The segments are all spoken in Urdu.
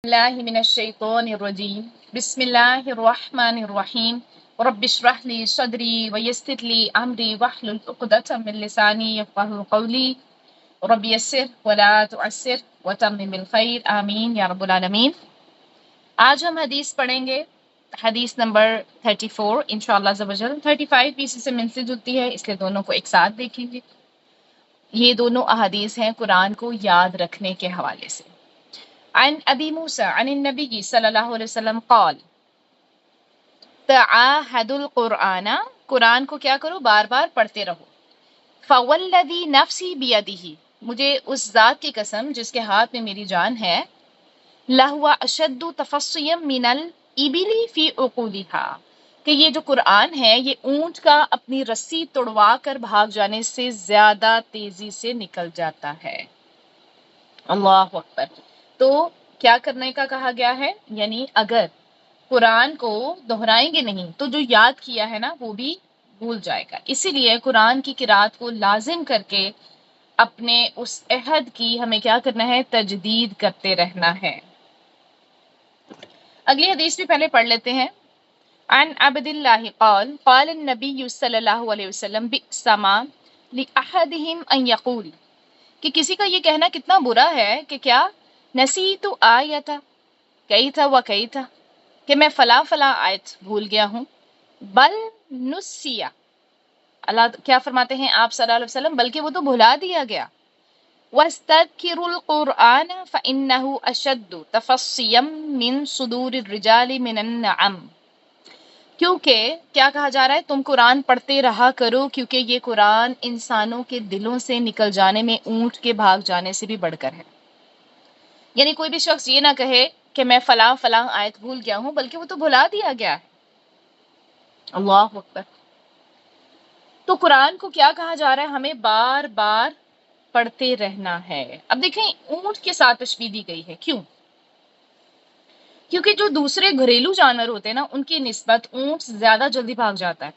الله من الشيطان الرجيم بسم الله الرحمن الرحيم رب اشرح لي صدري ويسر لي أمري واحلل عقدة من لساني يفقهوا قولي رب يسر ولا تعسر وتمم بالخير آمين يا رب العالمين۔ آج ہم حدیث پڑھیں گے، حدیث نمبر 34 انشاءاللہ عزوجل۔ 35 پیچھے سے منسلک ہوتی ہے، اس لیے دونوں کو ایک ساتھ دیکھیں گے۔ یہ دونوں احادیث ہیں قرآن کو یاد رکھنے کے حوالے سے۔ عن ابی موسیٰ عن النبی صلی اللہ علیہ وسلم قال تعاہدوا القرآن، قرآن کو کیا کرو؟ بار بار پڑھتے رہو۔ فوالذی نفسی بیدہ، مجھے اس ذات کی قسم جس کے ہاتھ میں میری جان ہے، لہو اشد تفصیا من الابل فی عقولها، کہ یہ جو قرآن ہے یہ اونٹ کا اپنی رسی توڑوا کر بھاگ جانے سے زیادہ تیزی سے نکل جاتا ہے۔ اللہ اکبر۔ تو کیا کرنے کا کہا گیا ہے؟ یعنی اگر قرآن کو دہرائیں گے نہیں تو جو یاد کیا ہے نا وہ بھی بھول جائے گا۔ اسی لیے قرآن کی قرات کو لازم کر کے اپنے اس عہد کی ہمیں کیا کرنا ہے؟ تجدید کرتے رہنا ہے۔ اگلی حدیث بھی پہلے پڑھ لیتے ہیں۔ عن عبد اللہ قال قال النبی صلی اللہ علیہ وسلم بئس ما لأحدهم ان یقول، کہ کسی کا یہ کہنا کتنا برا ہے کہ کیا نسیت آیت کیت و کیت، کہ میں فلاں فلاں آیت بھول گیا ہوں۔ بل نسیا، اللہ کیا فرماتے ہیں آپ صلی اللہ علیہ وسلم، بلکہ وہ تو بھلا دیا گیا۔ وَاسْتَذْكِرُوا الْقُرْآنَ فَإِنَّهُ أَشَدُّ تَفَصِّيًا مِّن صُدُورِ الرِّجَالِ مِنَ النَّعَمِ، کیونکہ کیا کہا جا رہا ہے؟ تم قرآن پڑھتے رہا کرو، کیونکہ یہ قرآن انسانوں کے دلوں سے نکل جانے میں اونٹ کے بھاگ جانے سے بھی بڑھ کر ہے۔ یعنی کوئی بھی شخص یہ نہ کہے کہ میں فلاں فلاں آیت بھول گیا ہوں، بلکہ وہ تو بھلا دیا گیا ہے۔ اللہ اکبر۔ تو قرآن کو کیا کہا جا رہا ہے؟ ہمیں بار بار پڑھتے رہنا ہے۔ اب دیکھیں اونٹ کے ساتھ تشبیہ دی گئی ہے، کیوں؟ کیونکہ جو دوسرے گھریلو جانور ہوتے ہیں نا ان کی نسبت اونٹ زیادہ جلدی بھاگ جاتا ہے،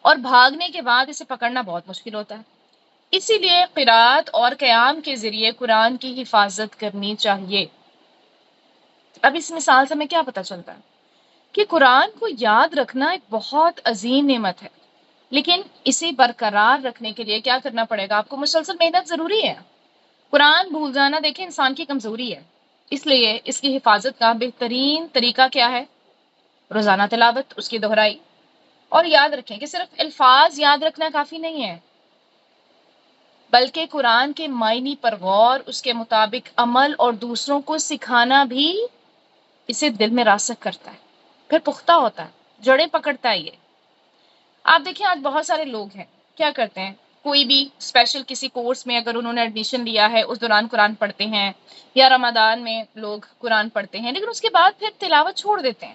اور بھاگنے کے بعد اسے پکڑنا بہت مشکل ہوتا ہے۔ اسی لیے قرات اور قیام کے ذریعے قرآن کی حفاظت کرنی چاہیے۔ اب اس مثال سے ہمیں کیا پتہ چلتا ہے؟ کہ قرآن کو یاد رکھنا ایک بہت عظیم نعمت ہے، لیکن اسے برقرار رکھنے کے لیے کیا کرنا پڑے گا؟ آپ کو مسلسل محنت ضروری ہے۔ قرآن بھول جانا دیکھیں انسان کی کمزوری ہے، اس لیے اس کی حفاظت کا بہترین طریقہ کیا ہے؟ روزانہ تلاوت، اس کی دہرائی۔ اور یاد رکھیں کہ صرف الفاظ یاد رکھنا کافی نہیں ہے، بلکہ قرآن کے معنی پر غور، اس کے مطابق عمل اور دوسروں کو سکھانا بھی اسے دل میں راسخ کرتا ہے، پھر پختہ ہوتا ہے، جڑیں پکڑتا ہے یہ۔ آپ دیکھیں آج بہت سارے لوگ ہیں کیا کرتے ہیں، کوئی بھی اسپیشل کسی کورس میں اگر انہوں نے ایڈمیشن لیا ہے اس دوران قرآن پڑھتے ہیں، یا رمضان میں لوگ قرآن پڑھتے ہیں، لیکن اس کے بعد پھر تلاوت چھوڑ دیتے ہیں،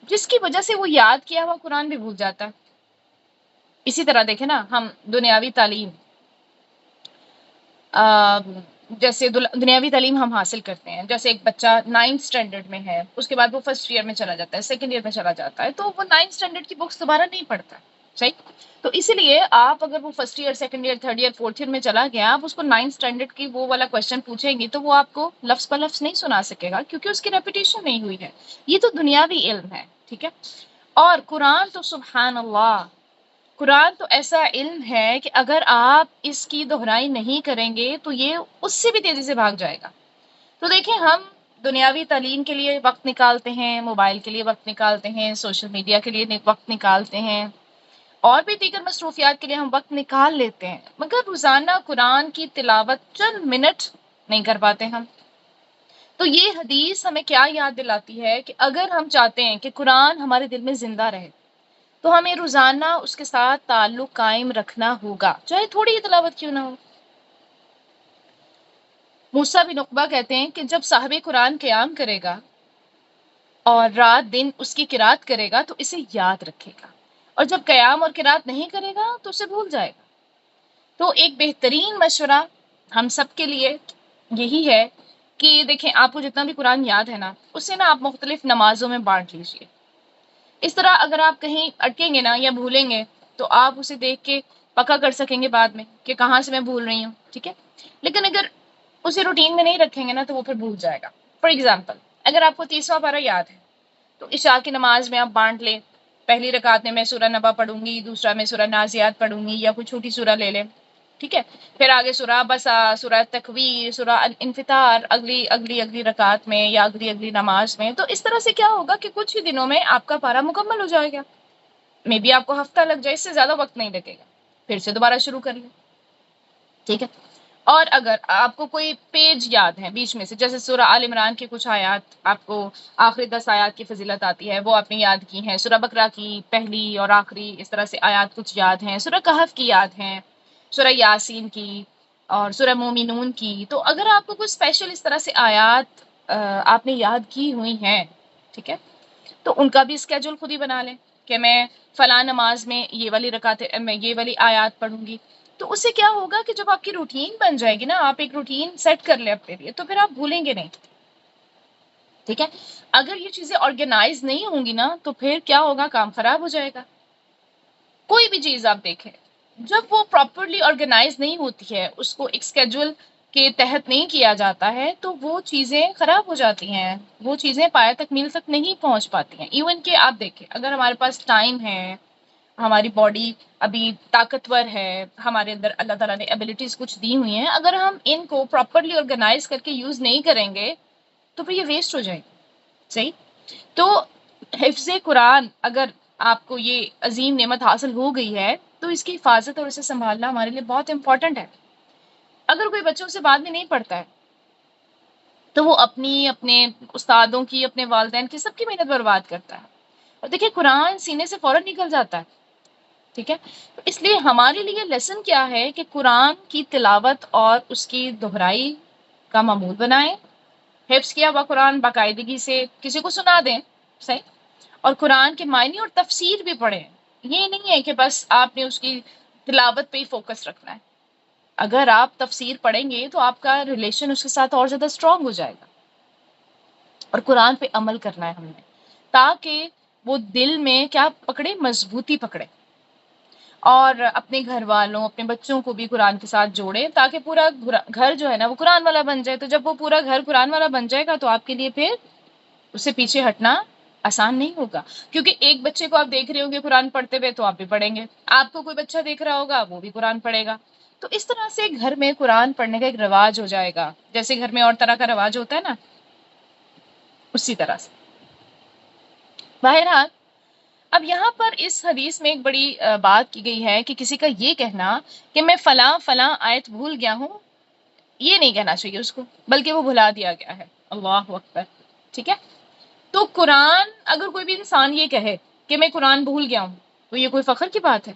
جس کی وجہ سے وہ یاد کیا ہوا قرآن بھی بھول جاتا ہے۔ اسی طرح دیکھیں نا، ہم دنیاوی تعلیم جیسے دنیاوی تعلیم ہم حاصل کرتے ہیں، جیسے ایک بچہ 9th اسٹینڈرڈ میں ہے، اس کے بعد وہ فرسٹ ایئر میں چلا جاتا ہے، سیکنڈ ایئر میں چلا جاتا ہے، تو وہ 9th اسٹینڈرڈ کی بکس دوبارہ نہیں پڑھتا، صحیح؟ تو اسی لیے آپ اگر وہ first year, second year, third year, fourth year میں چلا گیا، آپ اس کو 9th اسٹینڈرڈ کی وہ والا کوشچن پوچھیں گی تو وہ آپ کو لفظ پر لفظ نہیں سنا سکے گا، کیونکہ اس کی ریپیٹیشن نہیں ہوئی ہے۔ یہ تو دنیاوی علم ہے، ٹھیک ہے؟ اور قرآن تو سبحان اللہ، قرآن تو ایسا علم ہے کہ اگر آپ اس کی دہرائی نہیں کریں گے تو یہ اس سے بھی تیزی سے بھاگ جائے گا۔ تو دیکھیں ہم دنیاوی تعلیم کے لیے وقت نکالتے ہیں، موبائل کے لیے وقت نکالتے ہیں، سوشل میڈیا کے لیے وقت نکالتے ہیں، اور بھی دیگر مصروفیات کے لیے ہم وقت نکال لیتے ہیں، مگر روزانہ قرآن کی تلاوت چند منٹ نہیں کر پاتے ہم۔ تو یہ حدیث ہمیں کیا یاد دلاتی ہے کہ اگر ہم چاہتے ہیں کہ قرآن ہمارے دل میں زندہ رہے تو ہمیں روزانہ اس کے ساتھ تعلق قائم رکھنا ہوگا، چاہے تھوڑی ہی تلاوت کیوں نہ ہو۔ موسیٰ بن عقبہ کہتے ہیں کہ جب صاحب قرآن قیام کرے گا اور رات دن اس کی قرات کرے گا تو اسے یاد رکھے گا، اور جب قیام اور قرات نہیں کرے گا تو اسے بھول جائے گا۔ تو ایک بہترین مشورہ ہم سب کے لیے یہی ہے کہ دیکھیں آپ کو جتنا بھی قرآن یاد ہے نا، اسے نا آپ مختلف نمازوں میں بانٹ لیجئے۔ اس طرح اگر آپ کہیں اٹکیں گے نا یا بھولیں گے تو آپ اسے دیکھ کے پکا کر سکیں گے بعد میں کہ کہاں سے میں بھول رہی ہوں، ٹھیک ہے؟ لیکن اگر اسے روٹین میں نہیں رکھیں گے نا تو وہ پھر بھول جائے گا۔ فار ایگزامپل اگر آپ کو 30واں پارہ یاد ہے تو عشاء کی نماز میں آپ بانٹ لیں، پہلی رکعت میں سورہ نبا پڑھوں گی، دوسرا میں سورہ نازیات پڑھوں گی یا کوئی چھوٹی سورہ لے لیں، ٹھیک ہے، پھر آگے سورہ بسا، سورہ تکویر، سورہ الانفطار اگلی رکعت میں یا اگلی نماز میں. تو اس طرح سے کیا ہوگا کہ کچھ ہی دنوں میں آپ کا پارہ مکمل ہو جائے گا. میں بھی آپ کو ہفتہ لگ جائے، اس سے زیادہ وقت نہیں لگے گا، پھر سے دوبارہ شروع کر لیں، ٹھیک ہے. اور اگر آپ کو کوئی پیج یاد ہے بیچ میں سے، جیسے سورہ آل عمران کی کچھ آیات آپ کو آخری 10 آیات کی فضیلت آتی ہے، وہ آپ نے یاد کی ہیں، سورہ بقرہ کی پہلی اور آخری اس طرح سے آیات کچھ یاد ہیں، سورہ کہف کی یاد ہیں، سورہ یاسین کی اور سورہ مومنون کی. تو اگر آپ کو کوئی اسپیشل اس طرح سے آیات آپ نے یاد کی ہوئی ہیں، ٹھیک ہے، تو ان کا بھی اسکیجول خود ہی بنا لیں کہ میں فلاں نماز میں یہ والی رکعت میں یہ والی آیات پڑھوں گی. تو اس سے کیا ہوگا کہ جب آپ کی روٹین بن جائے گی نا، آپ ایک روٹین سیٹ کر لیں اپنے لیے، تو پھر آپ بھولیں گے نہیں، ٹھیک ہے. اگر یہ چیزیں آرگنائز نہیں ہوں گی نا تو پھر کیا ہوگا، کام خراب ہو جائے گا. کوئی بھی چیز آپ دیکھیں، جب وہ پراپرلی آرگنائز نہیں ہوتی ہے، اس کو ایک اسکیجول کے تحت نہیں کیا جاتا ہے، تو وہ چیزیں خراب ہو جاتی ہیں، وہ چیزیں پایہ تکمیل تک نہیں پہنچ پاتی ہیں. ایون کہ آپ دیکھیں، اگر ہمارے پاس ٹائم ہے، ہماری باڈی ابھی طاقتور ہے، ہمارے اندر اللہ تعالیٰ نے ایبلٹیز کچھ دی ہوئی ہیں، اگر ہم ان کو پراپرلی آرگنائز کر کے یوز نہیں کریں گے تو پھر یہ ویسٹ ہو جائے گی. صحیح. تو حفظ قرآن، اگر آپ کو یہ عظیم نعمت حاصل ہو گئی ہے تو اس کی حفاظت اور اسے سنبھالنا ہمارے لیے بہت امپورٹنٹ ہے. اگر کوئی بچوں سے بعد میں نہیں پڑھتا ہے تو وہ اپنے استادوں کی، اپنے والدین کی، سب کی محنت برباد کرتا ہے. اور دیکھیں قرآن سینے سے فوراً نکل جاتا ہے، ٹھیک ہے. تو اس لیے ہمارے لیے لیسن کیا ہے کہ قرآن کی تلاوت اور اس کی دہرائی کا معمول بنائیں، حفظ کیا ہوا قرآن باقاعدگی سے کسی کو سنا دیں، صحیح، اور قرآن کے معنی اور تفسیر بھی پڑھیں. یہ نہیں ہے کہ بس آپ نے اس کی تلاوت پہ ہی فوکس رکھنا ہے. اگر آپ تفسیر پڑھیں گے تو آپ کا ریلیشن اس کے ساتھ اور زیادہ اسٹرانگ ہو جائے گا. اور قرآن پہ عمل کرنا ہے ہم نے، تاکہ وہ دل میں کیا پکڑے، مضبوطی پکڑے، اور اپنے گھر والوں، اپنے بچوں کو بھی قرآن کے ساتھ جوڑیں، تاکہ پورا گھر جو ہے نا وہ قرآن والا بن جائے. تو جب وہ پورا گھر قرآن والا بن جائے گا تو آپ کے لیے پھر اس سے پیچھے ہٹنا آسان نہیں ہوگا. کیونکہ ایک بچے کو آپ دیکھ رہے ہوں گے قرآن پڑھتے ہوئے تو آپ بھی پڑھیں گے، آپ کو کوئی بچہ دیکھ رہا ہوگا وہ بھی قرآن پڑھے گا. تو اس طرح سے گھر میں قرآن پڑھنے کا ایک رواج ہو جائے گا، جیسے گھر میں اور طرح کا رواج ہوتا ہے نا، اسی طرح سے. بہرحال اب یہاں پر اس حدیث میں ایک بڑی بات کی گئی ہے کہ کسی کا یہ کہنا کہ میں فلاں فلاں آیت بھول گیا ہوں، یہ نہیں کہنا چاہیے اس کو، بلکہ وہ بھلا دیا گیا ہے. اللہ اکبر. ٹھیک ہے. تو قرآن، اگر کوئی بھی انسان یہ کہے کہ میں قرآن بھول گیا ہوں تو یہ کوئی فخر کی بات ہے؟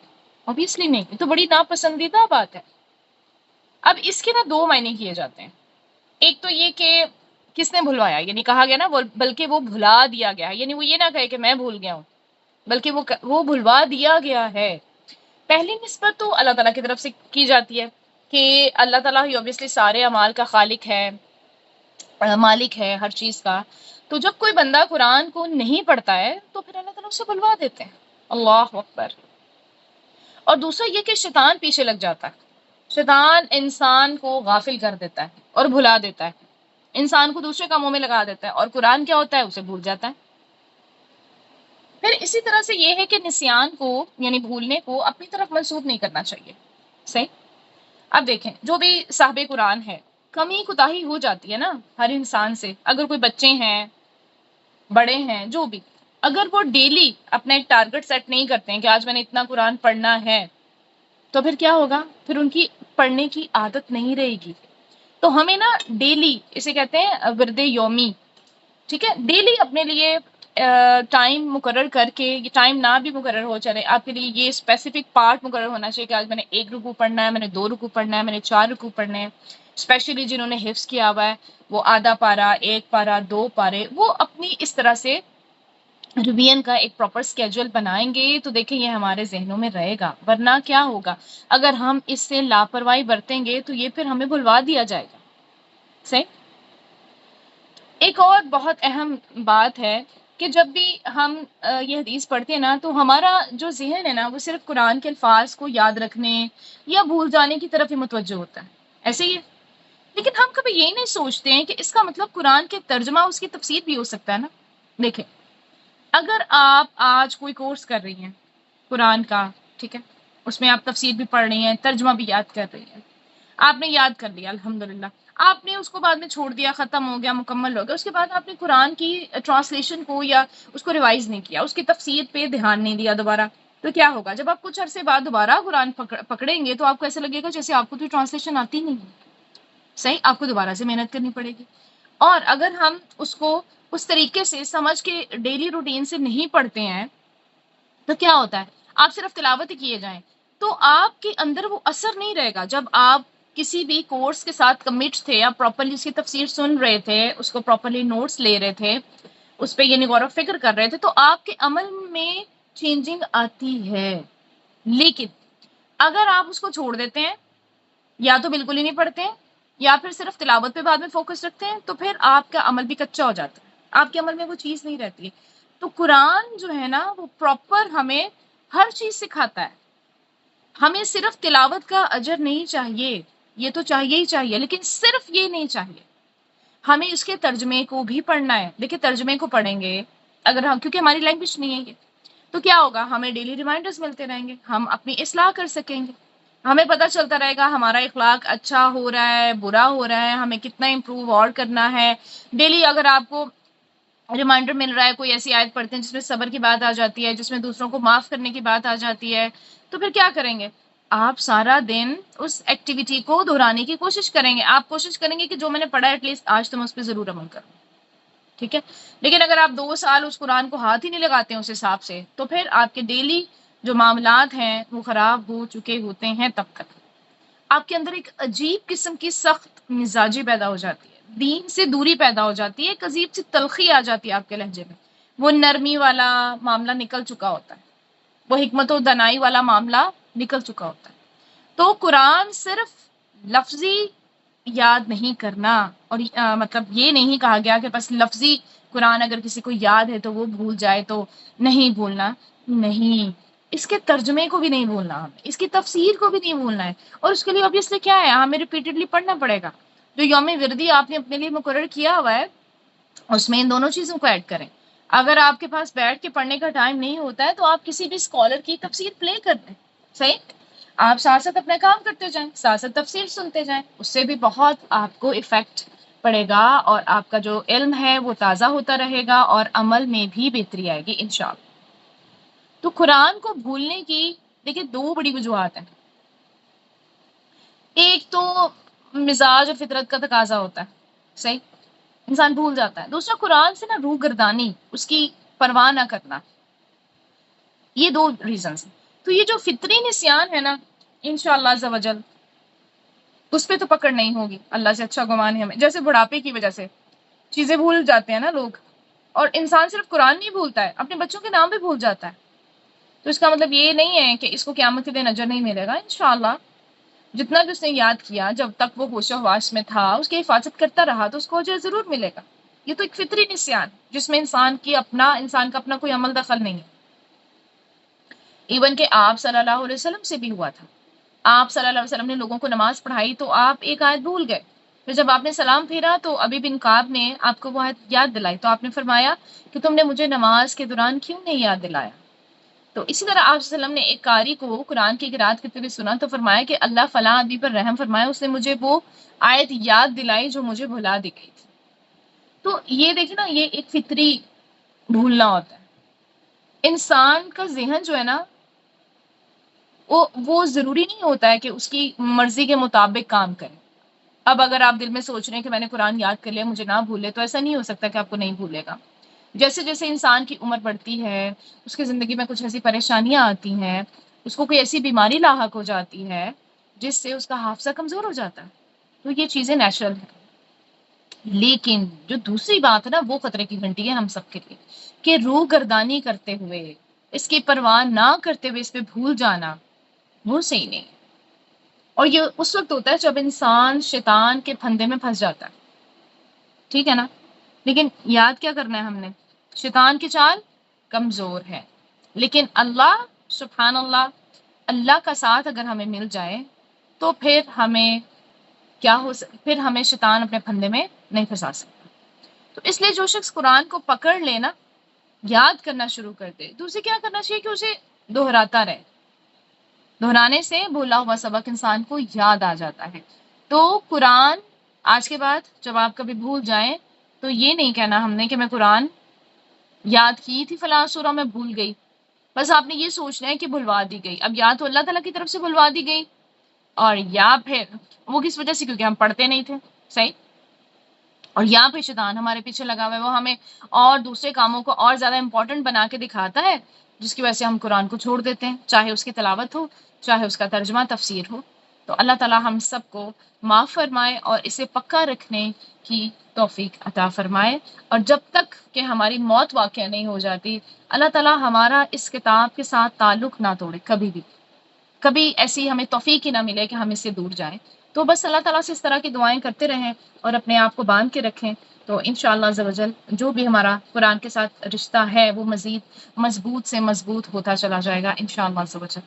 اوبیسلی نہیں، یہ تو بڑی ناپسندیدہ بات ہے. اب اس کے نا دو معنی کیے جاتے ہیں. ایک تو یہ کہ کس نے بھلوایا، یعنی کہا گیا نا بلکہ وہ بھلا دیا گیا ہے، یعنی وہ یہ نہ کہے کہ میں بھول گیا ہوں، بلکہ وہ بھلوا دیا گیا ہے. پہلی نسبت تو اللہ تعالیٰ کی طرف سے کی جاتی ہے کہ اللہ تعالیٰ ہی اوبیسلی سارے اعمال کا خالق ہے، مالک ہے ہر چیز کا. تو جب کوئی بندہ قرآن کو نہیں پڑھتا ہے تو پھر اللہ تعالیٰ اسے بلوا دیتے ہیں. اللہ اکبر. اور دوسرا یہ کہ شیطان پیچھے لگ جاتا ہے، شیطان انسان کو غافل کر دیتا ہے اور بھلا دیتا ہے، انسان کو دوسرے کاموں میں لگا دیتا ہے، اور قرآن کیا ہوتا ہے، اسے بھول جاتا ہے. پھر اسی طرح سے یہ ہے کہ نسیان کو، یعنی بھولنے کو اپنی طرف منسوب نہیں کرنا چاہیے. صحیح. اب دیکھیں جو بھی صاحب قرآن ہے، کمی کوتاہی ہو جاتی ہے نا ہر انسان سے. اگر کوئی بچے ہیں، بڑے ہیں، جو بھی، اگر وہ ڈیلی اپنا ایک ٹارگٹ سیٹ نہیں کرتے ہیں کہ آج میں نے اتنا قرآن پڑھنا ہے، تو پھر کیا ہوگا، پھر ان کی پڑھنے کی عادت نہیں رہے گی. تو ہمیں نا ڈیلی، اسے کہتے ہیں ورد یومی، ٹھیک ہے، ڈیلی اپنے لیے ٹائم مقرر کر کے، یہ ٹائم نہ بھی مقرر ہو چلے، آپ کے لیے یہ اسپیسیفک پارٹ مقرر ہونا چاہیے کہ آج میں نے 1 رکوع پڑھنا ہے، میں نے 2 رکوع پڑھنا ہے، میں نے 4 رکوع پڑھنے ہیں. اسپیشلی جنہوں نے حفظ کیا ہوا ہے وہ آدھا پارہ، 1 پارہ، 2 پارے، وہ اپنی اس طرح سے ریویژن کا ایک پراپر اسکیجول بنائیں گے تو دیکھیں یہ ہمارے ذہنوں میں رہے گا. ورنہ کیا ہوگا، اگر ہم اس سے لاپرواہی برتیں گے تو یہ پھر ہمیں بھلوا دیا جائے گا. صحیح. ایک اور بہت اہم بات ہے کہ جب بھی ہم یہ حدیث پڑھتے ہیں نا تو ہمارا جو ذہن ہے نا وہ صرف قرآن کے الفاظ کو یاد رکھنے یا بھول جانے کی طرف ہی متوجہ ہوتا ہے. ایسے ہی ہے. لیکن ہم کبھی یہی نہیں سوچتے ہیں کہ اس کا مطلب قرآن کے ترجمہ اس کی تفسیر بھی ہو سکتا ہے نا۔ دیکھیں، اگر آپ آج کوئی کورس کر رہی ہیں قرآن کا، ٹھیک ہے، اس میں آپ تفسیر بھی پڑھ رہی ہیں، ترجمہ بھی یاد کر رہی ہیں، آپ نے یاد کر لیا الحمدللہ، آپ نے اس کو بعد میں چھوڑ دیا، ختم ہو گیا، مکمل ہو گیا، اس کے بعد آپ نے قرآن کی ٹرانسلیشن کو یا اس کو ریوائز نہیں کیا، اس کی تفسیر پہ دھیان نہیں دیا دوبارہ، تو کیا ہوگا؟ جب آپ کچھ عرصے بعد دوبارہ قرآن پکڑیں گے تو آپ کو ایسا لگے گا جیسے آپ کو تو ٹرانسلیشن آتی نہیں ہے، صحیح، آپ کو دوبارہ سے محنت کرنی پڑے گی۔ اور اگر ہم اس کو اس طریقے سے سمجھ کے ڈیلی روٹین سے نہیں پڑھتے ہیں تو کیا ہوتا ہے؟ آپ صرف تلاوت ہی کیے جائیں تو آپ کے اندر وہ اثر نہیں رہے گا۔ جب آپ کسی بھی کورس کے ساتھ کمٹ تھے، آپ پراپرلی اس کی تفسیر سن رہے تھے، اس کو پراپرلی نوٹس لے رہے تھے، اس پہ یعنی غور و فکر کر رہے تھے، تو آپ کے عمل میں چینجنگ آتی ہے۔ لیکن اگر آپ اس کو چھوڑ دیتے ہیں، یا تو بالکل ہی نہیں پڑھتے ہیں، یا پھر صرف تلاوت پہ بعد میں فوکس رکھتے ہیں، تو پھر آپ کا عمل بھی کچا ہو جاتا ہے، آپ کے عمل میں وہ چیز نہیں رہتی ہے۔ تو قرآن جو ہے نا وہ پراپر ہمیں ہر چیز سکھاتا ہے۔ ہمیں صرف تلاوت کا اجر نہیں چاہیے، یہ تو چاہیے ہی چاہیے، لیکن صرف یہ نہیں چاہیے، ہمیں اس کے ترجمے کو بھی پڑھنا ہے۔ دیکھیں، ترجمے کو پڑھیں گے اگر ہم، کیونکہ ہماری لینگویج نہیں ہے یہ، تو کیا ہوگا؟ ہمیں ڈیلی ریمائنڈرز ملتے رہیں گے، ہم اپنی اصلاح کر سکیں گے، ہمیں پتہ چلتا رہے گا ہمارا اخلاق اچھا ہو رہا ہے، برا ہو رہا ہے، ہمیں کتنا امپروو اور کرنا ہے۔ ڈیلی اگر آپ کو ریمائنڈر مل رہا ہے، کوئی ایسی آیت پڑھتے ہیں جس میں صبر کی بات آ جاتی ہے، جس میں دوسروں کو معاف کرنے کی بات آ جاتی ہے، تو پھر کیا کریں گے؟ آپ سارا دن اس ایکٹیویٹی کو دہرانے کی کوشش کریں گے، آپ کوشش کریں گے کہ جو میں نے پڑھا ایٹ لیسٹ آج تو میں اس پہ ضرور عمل کروں، ٹھیک ہے۔ لیکن اگر آپ 2 سال اس قرآن کو ہاتھ ہی نہیں لگاتے ہیں اس حساب سے، تو پھر آپ کے ڈیلی جو معاملات ہیں وہ خراب ہو چکے ہوتے ہیں تب تک۔ آپ کے اندر ایک عجیب قسم کی سخت مزاجی پیدا ہو جاتی ہے، دین سے دوری پیدا ہو جاتی ہے، ایک عجیب سی تلخی آ جاتی ہے آپ کے لہجے میں، وہ نرمی والا معاملہ نکل چکا ہوتا ہے، وہ حکمت و دانائی والا معاملہ نکل چکا ہوتا ہے۔ تو قرآن صرف لفظی یاد نہیں کرنا، اور مطلب یہ نہیں کہا گیا کہ بس لفظی قرآن اگر کسی کو یاد ہے تو وہ بھول جائے تو نہیں بھولنا، نہیں، اس کے ترجمے کو بھی نہیں بھولنا، ہمیں اس کی تفسیر کو بھی نہیں بھولنا ہے۔ اور اس کے لیے obviously کیا ہے؟ ہمیں ریپیٹڈلی پڑھنا پڑے گا۔ جو یوم وردی آپ نے اپنے لیے مقرر کیا ہوا ہے اس میں ان دونوں چیزوں کو ایڈ کریں۔ اگر آپ کے پاس بیٹھ کے پڑھنے کا ٹائم نہیں ہوتا ہے تو آپ کسی بھی اسکالر کی تفسیر پلے کر دیں، صحیح، آپ ساتھ ساتھ اپنا کام کرتے جائیں، ساتھ ساتھ تفسیر سنتے جائیں، اس سے بھی بہت آپ کو افیکٹ پڑے گا، اور آپ کا جو علم ہے وہ تازہ ہوتا رہے گا، اور عمل میں بھی بہتری آئے گی انشاءاللہ۔ تو قرآن کو بھولنے کی دیکھیں 2 بڑی وجوہات ہیں۔ ایک تو مزاج اور فطرت کا تقاضا ہوتا ہے، صحیح، انسان بھول جاتا ہے۔ دوسرا قرآن سے نا روح گردانی، اس کی پرواہ نہ کرنا، یہ 2 ریزنز ہیں۔ تو یہ جو فطری نسیان ہے نا، انشاءاللہ عز و جل اس پہ تو پکڑ نہیں ہوگی، اللہ سے اچھا گمان ہے ہمیں۔ جیسے بڑھاپے کی وجہ سے چیزیں بھول جاتے ہیں نا لوگ، اور انسان صرف قرآن نہیں بھولتا ہے، اپنے بچوں کے نام بھی بھول جاتا ہے۔ تو اس کا مطلب یہ نہیں ہے کہ اس کو قیامت کے دن اجر نہیں ملے گا، انشاءاللہ جتنا بھی اس نے یاد کیا جب تک وہ ہوش و حواس میں تھا، اس کی حفاظت کرتا رہا تو اس کو اجر ضرور ملے گا۔ یہ تو ایک فطری نسیان جس میں انسان کا اپنا کوئی عمل دخل نہیں ہے۔ ایون کہ آپ صلی اللہ علیہ وسلم سے بھی ہوا تھا، آپ صلی اللہ علیہ وسلم نے لوگوں کو نماز پڑھائی تو آپ ایک آیت بھول گئے، پھر جب آپ نے سلام پھیرا تو ابی بن کعب نے آپ کو وہ آیت یاد دلائی، تو آپ نے فرمایا کہ تم نے مجھے نماز کے دوران کیوں نہیں یاد دلایا؟ تو اسی طرح آپ صلی اللہ علیہ وسلم نے ایک قاری کو قرآن کی قرات کرتے ہوئے سنا تو فرمایا کہ اللہ فلاں آدمی پر رحم فرمایا، اس نے مجھے وہ آیت یاد دلائی جو مجھے بھلا دی گئی تھی۔ تو یہ دیکھیں نا، یہ ایک فطری بھولنا ہوتا ہے۔ انسان کا ذہن جو ہے نا وہ ضروری نہیں ہوتا ہے کہ اس کی مرضی کے مطابق کام کرے۔ اب اگر آپ دل میں سوچ رہے ہیں کہ میں نے قرآن یاد کر لیا مجھے نہ بھولے، تو ایسا نہیں ہو سکتا کہ آپ کو نہیں بھولے گا۔ جیسے جیسے انسان کی عمر بڑھتی ہے، اس کی زندگی میں کچھ ایسی پریشانیاں آتی ہیں، اس کو کوئی ایسی بیماری لاحق ہو جاتی ہے جس سے اس کا حافظہ کمزور ہو جاتا ہے، تو یہ چیزیں نیچرل ہیں۔ لیکن جو دوسری بات ہے نا وہ خطرے کی گھنٹی ہے ہم سب کے لیے، کہ روح گردانی کرتے ہوئے، اس کی پرواہ نہ کرتے ہوئے اس پہ بھول جانا، وہ صحیح نہیں ہے۔ اور یہ اس وقت ہوتا ہے جب انسان شیطان کے پھندے میں پھنس جاتا ہے، ٹھیک ہے نا۔ لیکن یاد کیا کرنا ہے ہم نے؟ شیطان کی چال کمزور ہے، لیکن اللہ، سبحان اللہ، اللہ کا ساتھ اگر ہمیں مل جائے تو پھر ہمیں پھر ہمیں شیطان اپنے پھندے میں نہیں پھنسا سکتا۔ تو اس لیے جو شخص قرآن کو پکڑ لے نا، یاد کرنا شروع کر دے، تو اسے کیا کرنا چاہیے کہ اسے دہراتا رہے۔ دہرانے سے بھولا ہوا سبق انسان کو یاد آ جاتا ہے۔ تو قرآن آج کے بعد جب آپ کبھی بھول جائیں تو یہ نہیں کہنا ہم نے کہ میں قرآن یاد کی تھی فلاں سورہ میں بھول گئی، بس آپ نے یہ سوچنا ہے کہ بھلوا دی گئی۔ اب یا تو اللہ تعالیٰ کی طرف سے بھلوا دی گئی، اور یا پھر وہ کس وجہ سے، کیونکہ ہم پڑھتے نہیں تھے، صحیح، اور یا پھر شیطان ہمارے پیچھے لگا ہوا ہے، وہ ہمیں اور دوسرے کاموں کو اور زیادہ امپورٹنٹ بنا کے دکھاتا ہے، جس کی وجہ سے ہم قرآن کو چھوڑ دیتے ہیں، چاہے اس کی تلاوت ہو، چاہے اس کا ترجمہ تفسیر ہو۔ تو اللہ تعالیٰ ہم سب کو معاف فرمائے اور اسے پکا رکھنے کی توفیق عطا فرمائے، اور جب تک کہ ہماری موت واقع نہیں ہو جاتی، اللہ تعالیٰ ہمارا اس کتاب کے ساتھ تعلق نہ توڑے کبھی بھی، کبھی ایسی ہمیں توفیق ہی نہ ملے کہ ہم اس سے دور جائیں۔ تو بس اللہ تعالیٰ سے اس طرح کی دعائیں کرتے رہیں اور اپنے آپ کو باندھ کے رکھیں، تو انشاءاللہ عز و جل جو بھی ہمارا قرآن کے ساتھ رشتہ ہے وہ مزید مضبوط سے مضبوط ہوتا چلا جائے گا انشاءاللہ عز و جل۔